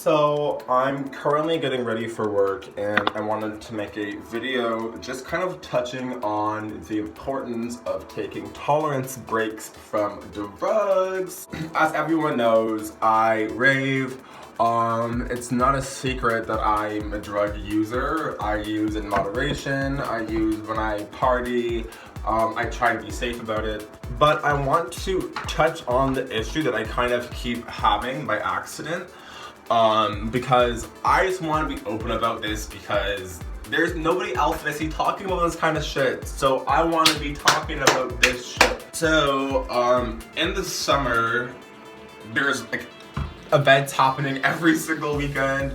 So I'm currently getting ready for work and I wanted to make a video just kind of touching on the importance of taking tolerance breaks from drugs. As everyone knows, I rave. It's not a secret that I'm a drug user. I use in moderation, I use when I party. I try to be safe about it. But I want to touch on the issue that I kind of keep having by accident. Because I just want to be open about this because there's nobody else that I see talking about this kind of shit. So I want to be talking about this shit. So, in the summer, there's like events happening every single weekend.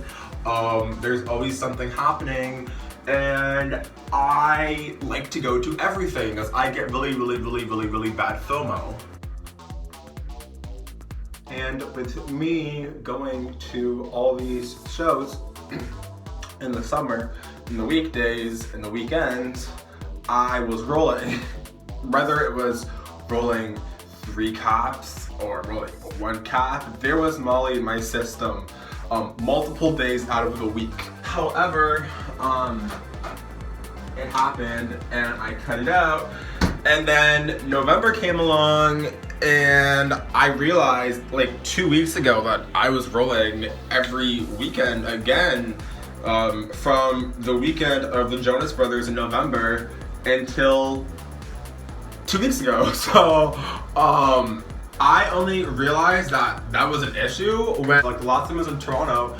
There's always something happening. And I like to go to everything because I get really bad FOMO. And with me going to all these shows in the summer, in the weekdays, in the weekends, I was rolling. Whether it was rolling 3 caps or rolling 1 cap, there was Molly in my system multiple days out of the week. However, it happened and I cut it out. And then November came along and I realized like 2 weeks ago that I was rolling every weekend again, from the weekend of the Jonas Brothers in November until 2 weeks ago. So I only realized that that was an issue when like the last time I was in Toronto.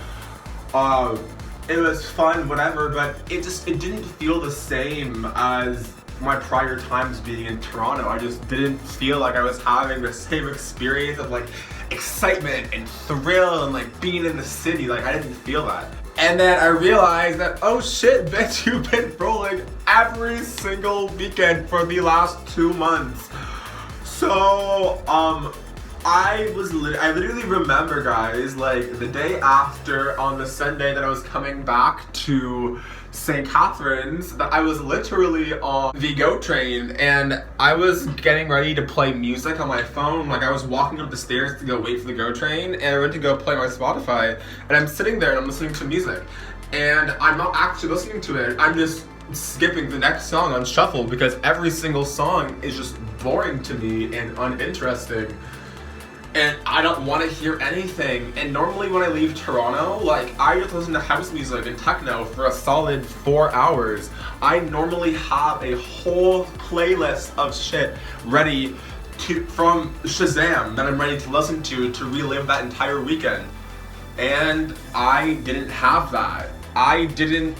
It was fun, whatever, but it didn't feel the same as my prior times being in Toronto. I just didn't feel like I was having the same experience of like excitement and thrill and like being in the city. Like I didn't feel that. And then I realized that, oh shit, bitch, you've been rolling every single weekend for the last 2 months. So, I literally remember, guys, like the day after on the Sunday that I was coming back to St. Catharines, that I was literally on the GO train and I was getting ready to play music on my phone. Like I was walking up the stairs to go wait for the GO train and I went to go play my Spotify and I'm sitting there and I'm listening to music and I'm not actually listening to it. I'm just skipping the next song on shuffle because every single song is just boring to me and uninteresting. And I don't want to hear anything. And normally when I leave Toronto, like I just listen to house music and techno for a solid 4 hours. I normally have a whole playlist of shit ready from Shazam that I'm ready to listen to relive that entire weekend. And I didn't have that. I didn't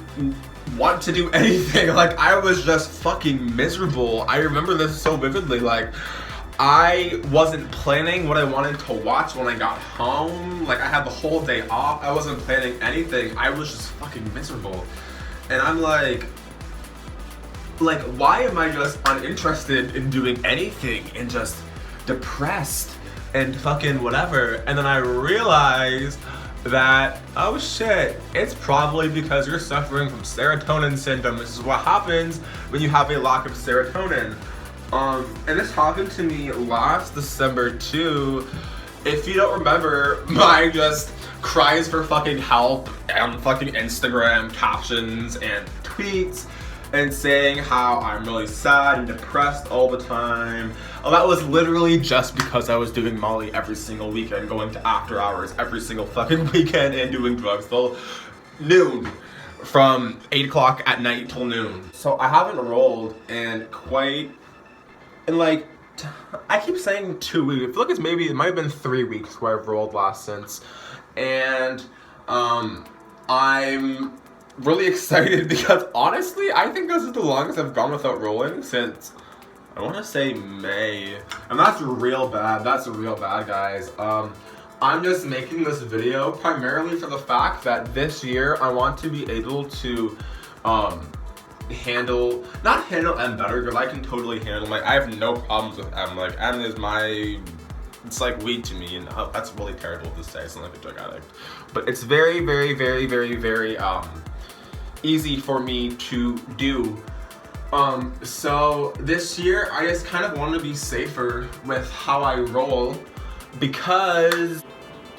want to do anything. Like I was just fucking miserable. I remember this so vividly. Like I wasn't planning what I wanted to watch when I got home. Like I had the whole day off. I wasn't planning anything. I was just fucking miserable. And I'm like, why am I just uninterested in doing anything and just depressed and fucking whatever? And then I realized that, oh shit, it's probably because you're suffering from serotonin syndrome. This is what happens when you have a lack of serotonin. And this happened to me last December too. If you don't remember, my just cries for fucking help on fucking Instagram captions and tweets and saying how I'm really sad and depressed all the time. Oh, that was literally just because I was doing Molly every single weekend, going to after hours every single fucking weekend and doing drugs till noon. From 8 o'clock at night till noon. So I haven't rolled like, I keep saying 2 weeks. I feel like it might have been 3 weeks where I've rolled last since. And I'm really excited because honestly, I think this is the longest I've gone without rolling since, I want to say May. And that's real bad. That's real bad, guys. I'm just making this video primarily for the fact that this year I want to be able to not handle M better, because I can totally handle, like, I have no problems with M. Like, M is it's like weed to me, and that's really terrible to say. I sound like a drug addict. But it's very easy for me to do. So this year, I just kind of want to be safer with how I roll, because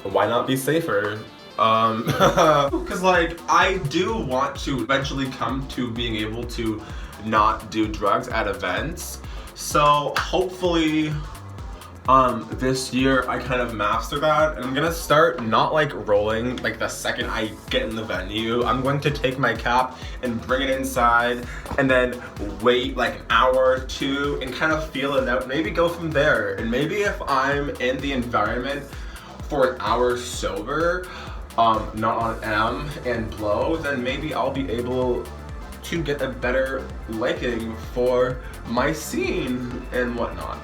why not be safer? Because like I do want to eventually come to being able to not do drugs at events. So hopefully this year I kind of master that, and I'm gonna start not like rolling like the second I get in the venue. I'm going to take my cap and bring it inside and then wait like an hour or two and kind of feel it out, maybe go from there. And maybe if I'm in the environment for an hour sober, not on M and blow, then maybe I'll be able to get a better liking for my scene and whatnot.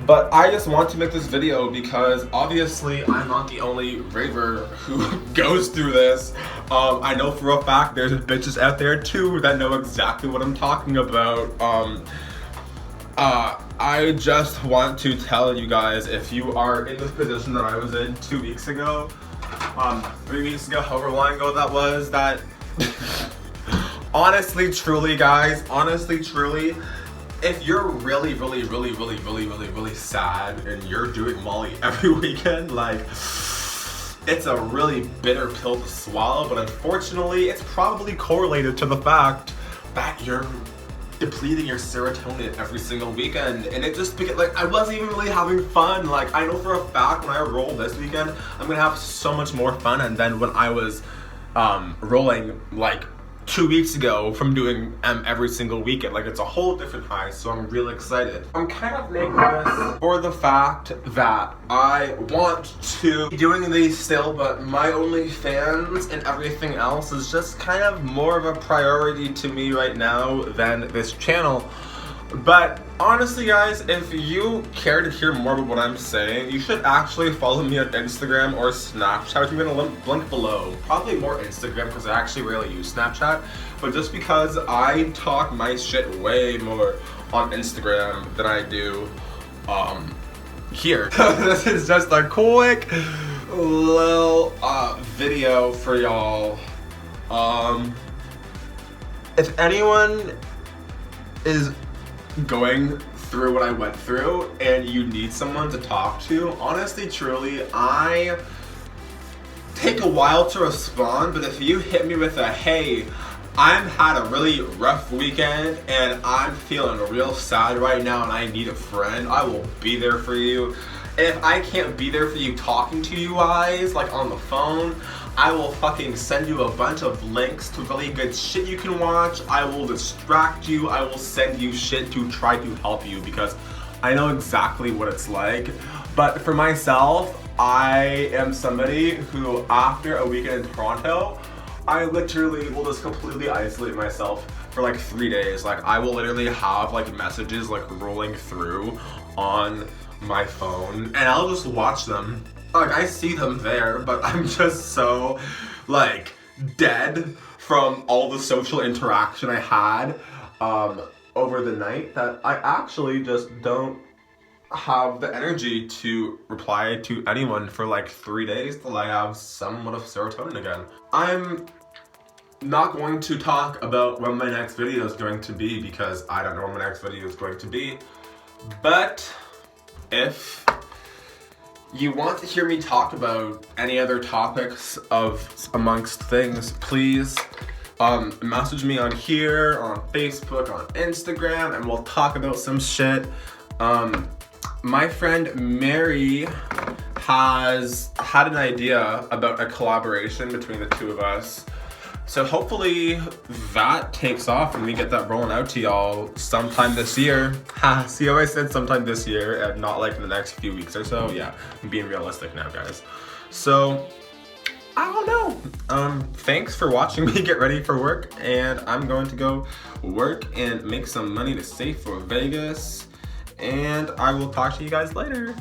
But I just want to make this video because obviously I'm not the only raver who goes through this. I know for a fact there's bitches out there too that know exactly what I'm talking about. I just want to tell you guys, if you are in this position that I was in 2 weeks ago, 3 weeks ago, however long ago that was, that honestly, truly guys, honestly, truly, if you're really sad and you're doing Molly every weekend, like, it's a really bitter pill to swallow, but unfortunately, it's probably correlated to the fact that you're depleting your serotonin every single weekend, and it just like I wasn't even really having fun. Like, I know for a fact when I roll this weekend, I'm gonna have so much more fun, and then when I was rolling like 2 weeks ago from doing every single weekend, like, it's a whole different high. So I'm really excited. I'm kind of making this for the fact that I want to be doing these still, but my OnlyFans and everything else is just kind of more of a priority to me right now than this channel. But honestly guys, if you care to hear more about what I'm saying, you should actually follow me on Instagram or Snapchat. I'm gonna link below. Probably more Instagram because I actually rarely use Snapchat. But just because I talk my shit way more on Instagram than I do here. This is just a quick little video for y'all. If anyone is going through what I went through and you need someone to talk to, honestly, truly, I take a while to respond, but if you hit me with a, hey, I've had a really rough weekend and I'm feeling real sad right now and I need a friend, I will be there for you. If I can't be there for you talking to you guys, like on the phone, I will fucking send you a bunch of links to really good shit you can watch. I will distract you. I will send you shit to try to help you because I know exactly what it's like. But for myself, I am somebody who, after a weekend in Toronto, I literally will just completely isolate myself for like 3 days. Like, I will literally have like messages like rolling through on my phone and I'll just watch them. Like, I see them there, but I'm just so, like, dead from all the social interaction I had over the night that I actually just don't have the energy to reply to anyone for like 3 days till I have somewhat of serotonin again. I'm not going to talk about when my next video is going to be because I don't know when my next video is going to be, but if you want to hear me talk about any other topics of amongst things, please message me on here, on Facebook, on Instagram, and we'll talk about some shit. My friend Mary has had an idea about a collaboration between the two of us. So hopefully that takes off and we get that rolling out to y'all sometime this year. Ha, see how I said sometime this year and not like in the next few weeks or so? Yeah, I'm being realistic now, guys. So, I don't know. Thanks for watching me get ready for work, and I'm going to go work and make some money to save for Vegas, and I will talk to you guys later.